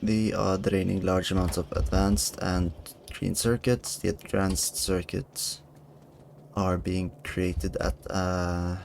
They are draining large amounts of advanced and green circuits. The advanced circuits are being created at a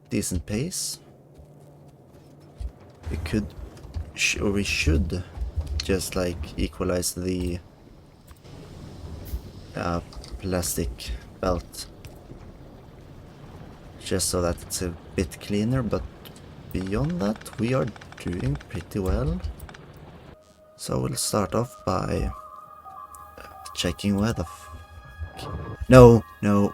decent pace. We could, or we should, just like equalize the plastic belt, just so that it's a bit cleaner, but beyond that we are doing pretty well. So we'll start off by checking where the No, no.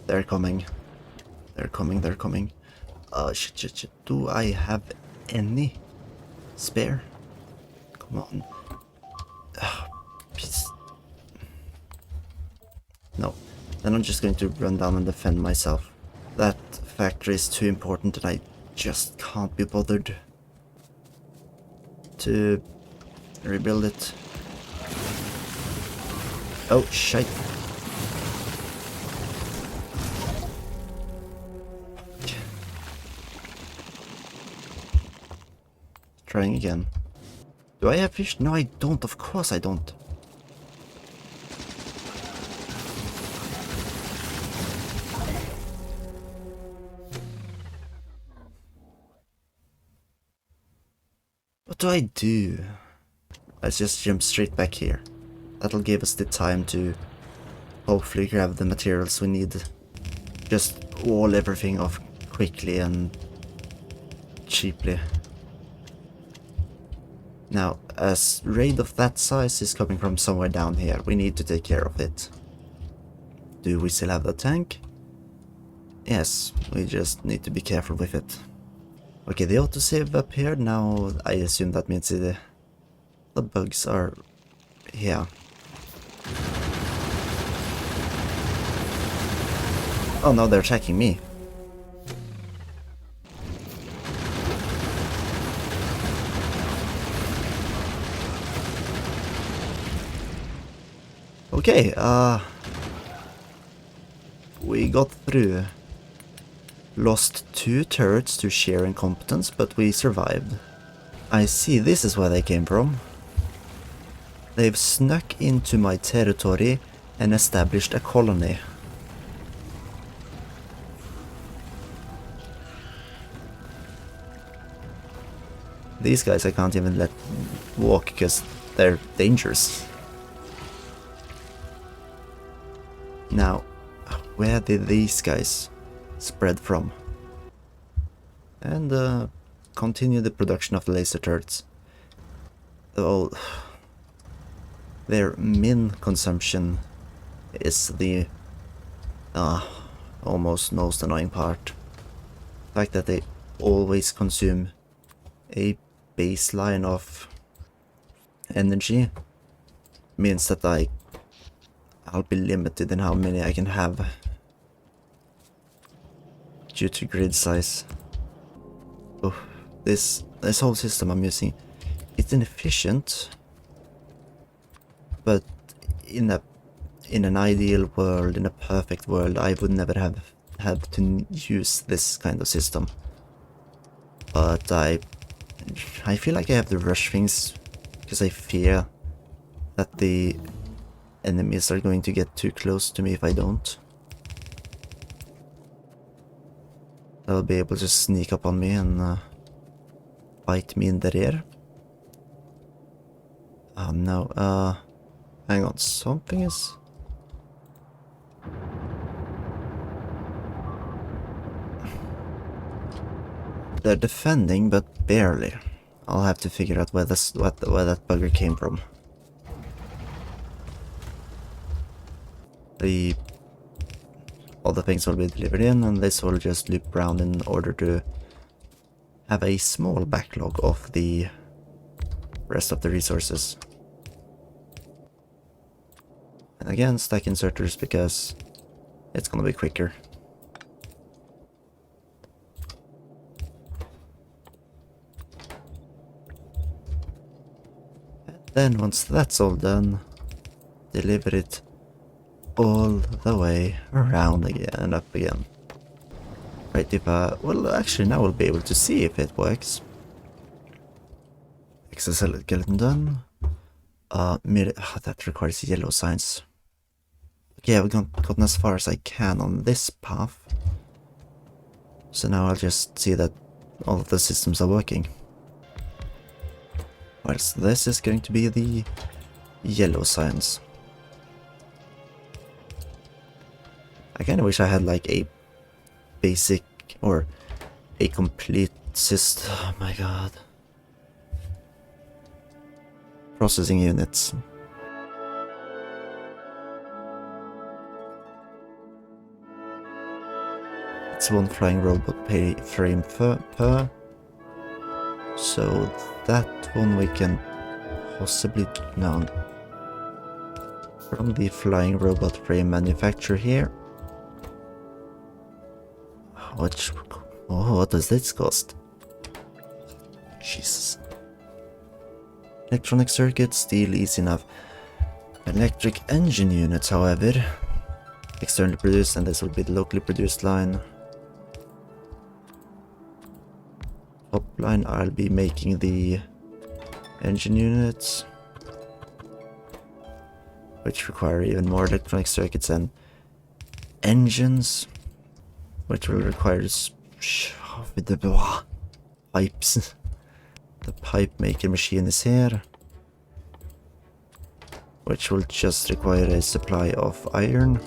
They're coming. They're coming, they're coming. Shit. Do I have any spare? Come on. Peace. No. Then I'm just going to run down and defend myself. That factory is too important and I just can't be bothered to rebuild it. Oh, shite. Trying again. Do I have fish? No, I don't. Of course I don't. What do I do? Let's just jump straight back here. That'll give us the time to hopefully grab the materials we need. Just wall everything off quickly and cheaply. Now, as raid of that size is coming from somewhere down here, we need to take care of it. Do we still have the tank? Yes, we just need to be careful with it. Okay, the autosave appeared. Now I assume that means the bugs are here. Oh no, they're attacking me. Okay, we got through. Lost 2 turrets to sheer incompetence, but we survived. I see, this is where they came from. They've snuck into my territory and established a colony. These guys I can't even let walk because they're dangerous. Now, where did these guys spread from? And continue the production of the laser turrets. Oh, their min consumption is the almost most annoying part. The fact that they always consume a baseline of energy means that I'll be limited in how many I can have due to grid size. Oh, this whole system I'm using, it's inefficient, but in an ideal world, in a perfect world, I would never have had to use this kind of system. But I feel like I have to rush things because I fear that the enemies are going to get too close to me if I don't. They'll be able to sneak up on me and bite me in the rear. Oh no, hang on, something is... They're defending, but barely. I'll have to figure out where that bugger came from. All the things will be delivered in, and this will just loop around in order to have a small backlog of the rest of the resources. And again, stack inserters because it's gonna be quicker. And then once that's all done, deliver it all the way around again and up again. Right, if well, actually now we'll be able to see if it works. Exoskeleton done. That requires yellow signs. Okay, I've gotten as far as I can on this path. So now I'll just see that all of the systems are working. Whilst this is going to be the yellow signs. I kinda wish I had like a basic or a complete system. Oh my god. Processing units. It's one flying robot frame per. So that one we can possibly now from the flying robot frame manufacturer here. What does this cost? Jesus. Electronic circuits, steel, easy enough. Electric engine units, however, externally produced, and this will be the locally produced line. Top line, I'll be making the engine units, which require even more electronic circuits and engines, which will require with the pipes. The pipe maker machine is here, which will just require a supply of iron.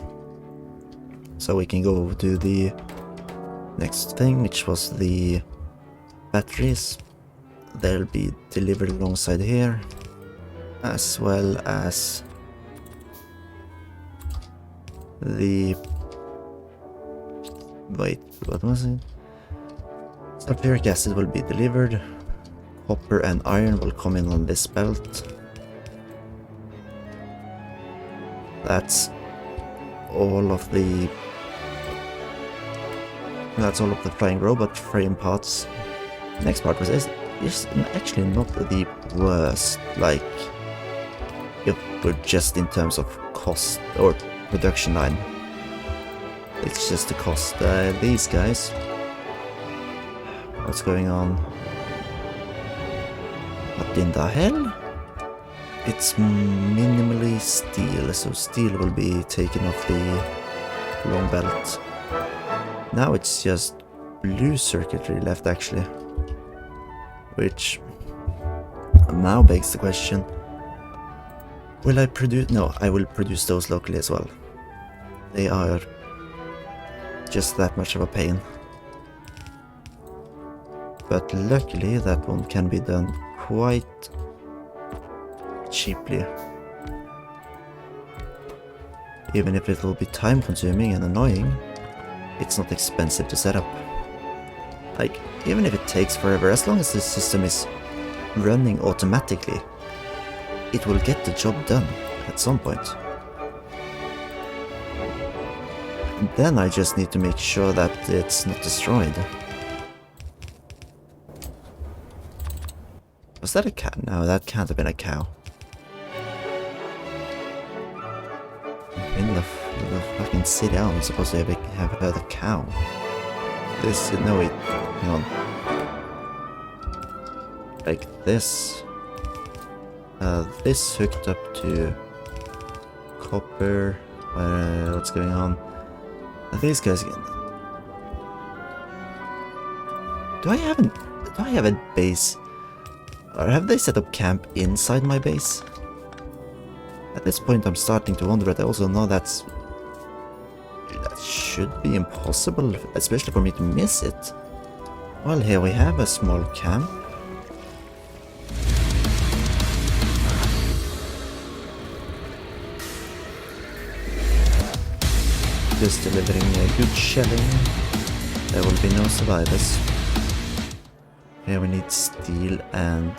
So we can go to the next thing, which was the batteries. They'll be delivered alongside here, as well as the... Wait, what was it? Sulfuric acid will be delivered. Copper and iron will come in on this belt. That's all of the flying robot frame parts. Next part was is actually not the worst, like if we're just in terms of cost or production line. It's just the cost. These guys. What's going on? What in the hell? It's minimally steel, so steel will be taken off the long belt. Now it's just blue circuitry left, actually. Which now begs the question, will I produce... No, I will produce those locally as well. They are just that much of a pain. But luckily that one can be done quite cheaply. Even if it will be time consuming and annoying, it's not expensive to set up. Like, even if it takes forever, as long as the system is running automatically, it will get the job done at some point. And then I just need to make sure that it's not destroyed. Was that a cow? No, that can't have been a cow. In the fucking city, I'm supposed to have heard a cow. This, no wait, hang on. Like this. This hooked up to copper. What's going on? These guys again. Do I have a base? Or have they set up camp inside my base? At this point I'm starting to wonder, but I also know that should be impossible, especially for me to miss it. Well, here we have a small camp. Just delivering a good shelling. There will be no survivors. Here we need steel and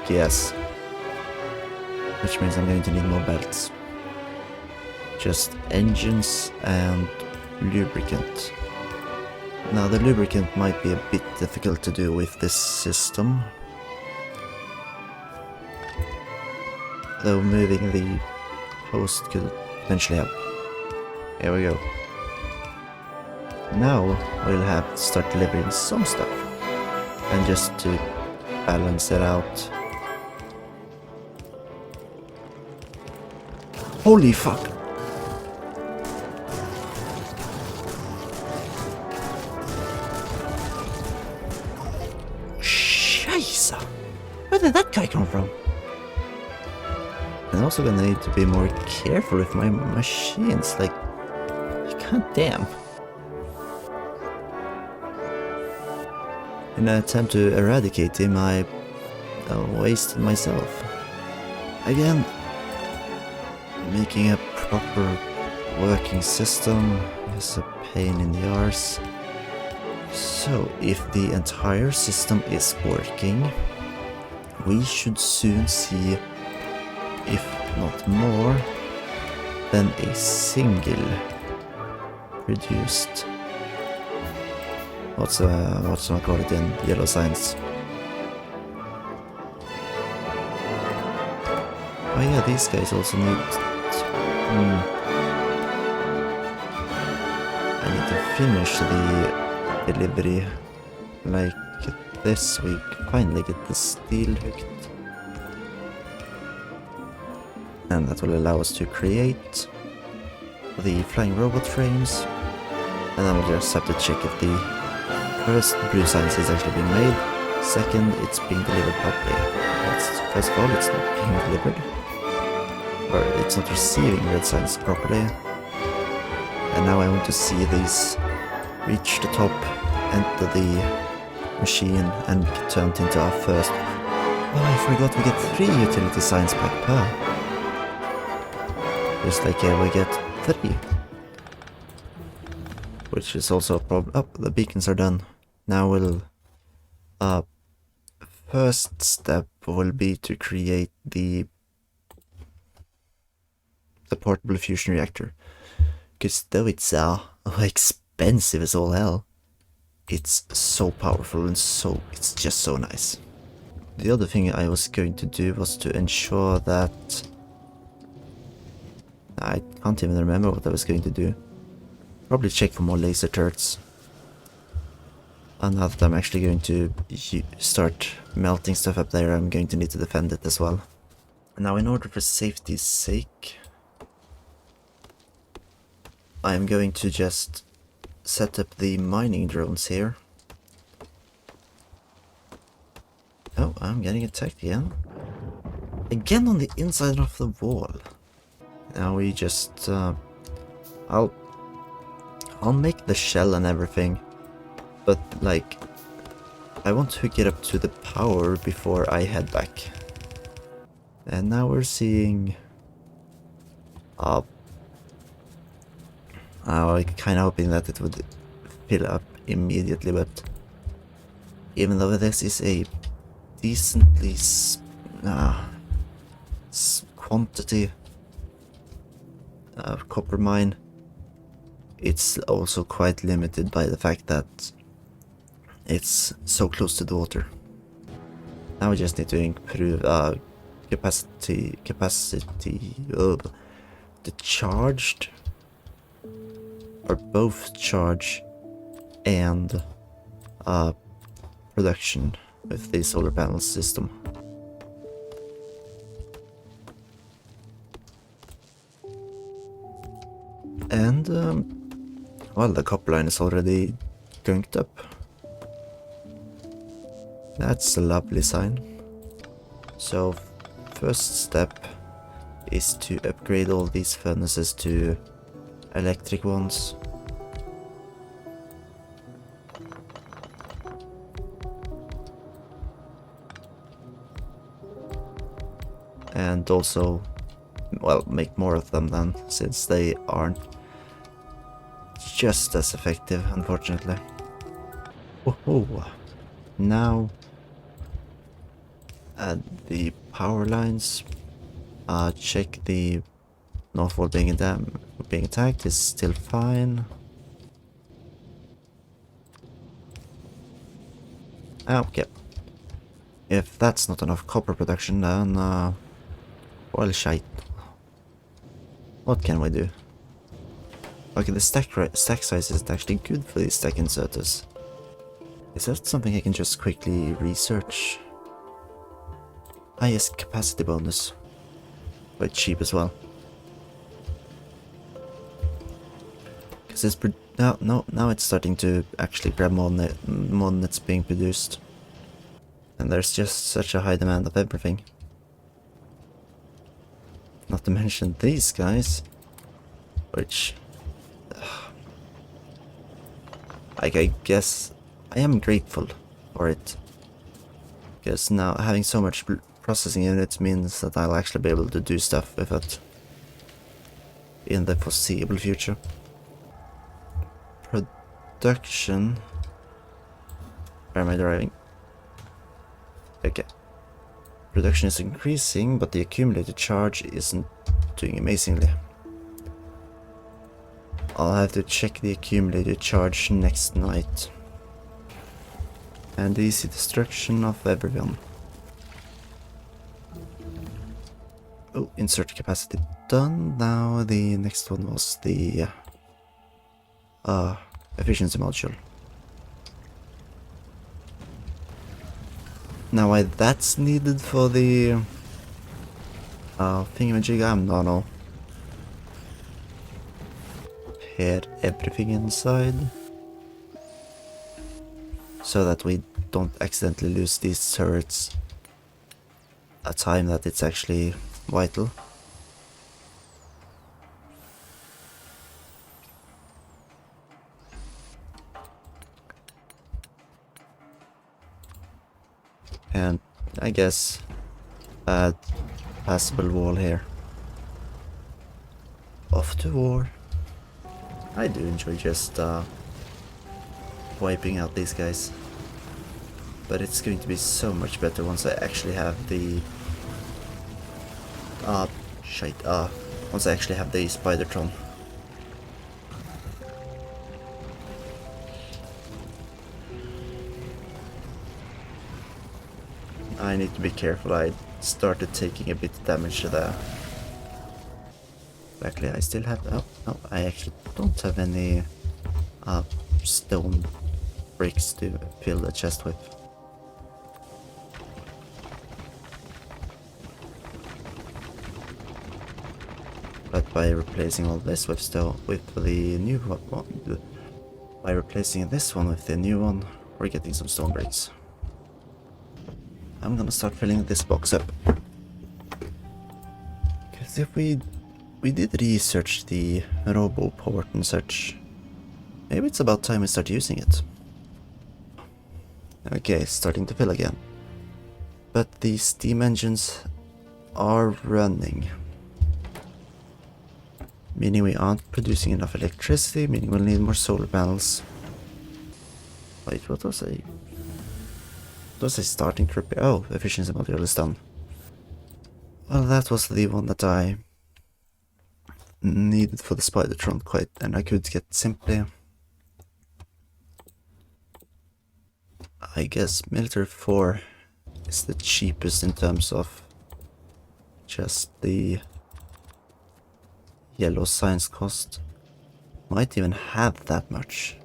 gas, which means I'm going to need more belts. Just engines and lubricant. Now the lubricant might be a bit difficult to do with this system. though moving the post could potentially help. Here we go. Now we'll have to start delivering some stuff. And just to balance it out. Holy fuck! Scheisse! Where did that guy come from? I'm also gonna need to be more careful with my machines, like, god damn. In an attempt to eradicate him, I wasted myself. Again, making a proper working system is a pain in the arse. So, if the entire system is working, we should soon see, if not more, than a single produced. What's not called it in yellow science? Oh yeah, these guys also need. I need to finish the delivery like this week. Finally get the steel hooked. And that will allow us to create the flying robot frames. And then we'll just have to check if the first blue science is actually being made. Second, it's being delivered properly. First of all, it's not being delivered. Or it's not receiving red science properly. And now I want to see these reach the top, enter the machine, and get turned into our first. Oh, I forgot we get 3 utility science back per. Just like here we get 3. Which is also a problem. Oh, the beacons are done. Now we'll... first step will be to create the portable fusion reactor. Because though it's expensive as all hell, it's so powerful and it's just so nice. The other thing I was going to do was to ensure that... I can't even remember what I was going to do. Probably check for more laser turrets. And now that I'm actually going to start melting stuff up there, I'm going to need to defend it as well. Now, in order for safety's sake, I'm going to just set up the mining drones here. Oh, I'm getting attacked again. Again on the inside of the wall. Now we just... I'll make the shell and everything. But, like, I want to hook it up to the power before I head back. And now we're seeing... I was kind of hoping that it would fill up immediately, but even though this is a decently quantity of copper mine, it's also quite limited by the fact that it's so close to the water. Now we just need to improve capacity of the charged, or both charge and production with the solar panel system. And well, the copper line is already gunked up. That's a lovely sign. So first step is to upgrade all these furnaces to electric ones. And also, well, make more of them then, since they aren't just as effective, unfortunately. Whoa. Now, add the power lines. Check the north wall being attacked is still fine. Okay. If that's not enough copper production, then Well, shite. What can we do? Okay, the stack size isn't actually good for these stack inserters. Is that something I can just quickly research? Ah yes, capacity bonus. Quite cheap as well. Because it's now it's starting to actually grab more than it's being produced. And there's just such a high demand of everything. Not to mention these guys, which I guess I am grateful for it. Because now having so much processing units means that I'll actually be able to do stuff with it in the foreseeable future. Production. Where am I driving? Okay. Production is increasing, but the accumulated charge isn't doing amazingly. I'll have to check the accumulated charge next night. And easy destruction of everyone. Oh, insert capacity done. Now the next one was the efficiency module. Now why that's needed for the thingamajig, I don't know. Pair everything inside so that we don't accidentally lose these turrets at a time that it's actually vital. And I guess a passable wall here. Off to war. I do enjoy just wiping out these guys. But it's going to be so much better once I actually have the once I actually have the Spidertron. I need to be careful. I started taking a bit of damage there. Luckily I still have, oh no, I actually don't have any stone bricks to fill the chest with. But by replacing all this with the new one, by replacing this one with the new one, we're getting some stone bricks. I'm gonna start filling this box up. Because if we did research the RoboPort and such, maybe it's about time we start using it. Okay, starting to fill again. But the steam engines are running. Meaning we aren't producing enough electricity, meaning we'll need more solar panels. Wait, what was I? What was I starting to repair? Oh, efficiency module is done. Well, that was the one that I needed for the Spidertron quite, and I could get simply. I guess Military 4 is the cheapest in terms of just the yellow science cost. Might even have that much.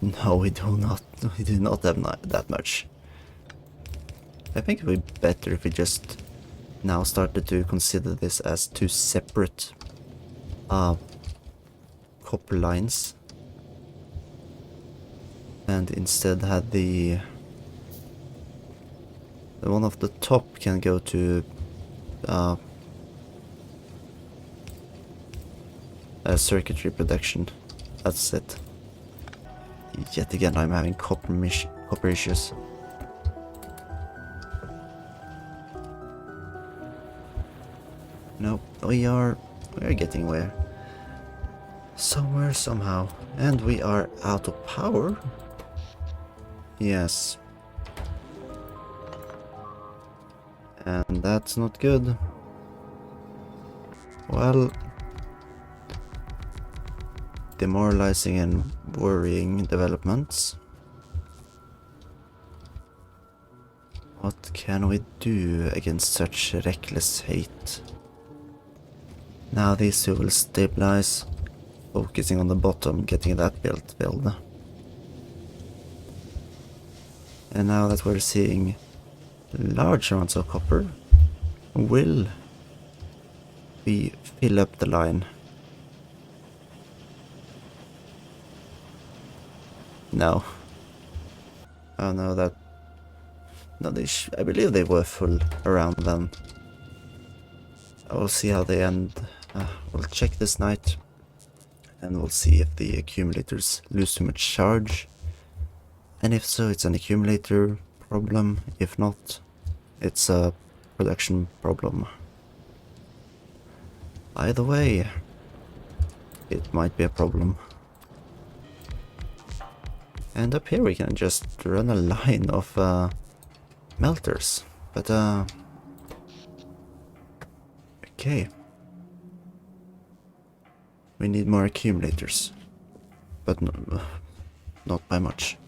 No, we do not. We do not have that much. I think it would be better if we just now started to consider this as two separate copper lines, and instead had the one off the top can go to circuitry production. That's it. Yet again, I'm having copper issues. Nope, we're getting where. Somewhere, somehow. And we are out of power? Yes. And that's not good. Well, demoralizing and worrying developments. What can we do against such reckless hate? Now these two will stabilize, focusing on the bottom, getting that built filled. And now that we're seeing large amounts of copper, will we fill up the line? No. Oh no, that... No, I believe they were full around then. I will see how they end. We'll check this night, and we'll see if the accumulators lose too much charge. And if so, it's an accumulator problem. If not, it's a production problem. Either way, it might be a problem. And up here we can just run a line of melters. But okay. We need more accumulators. But no, not by much.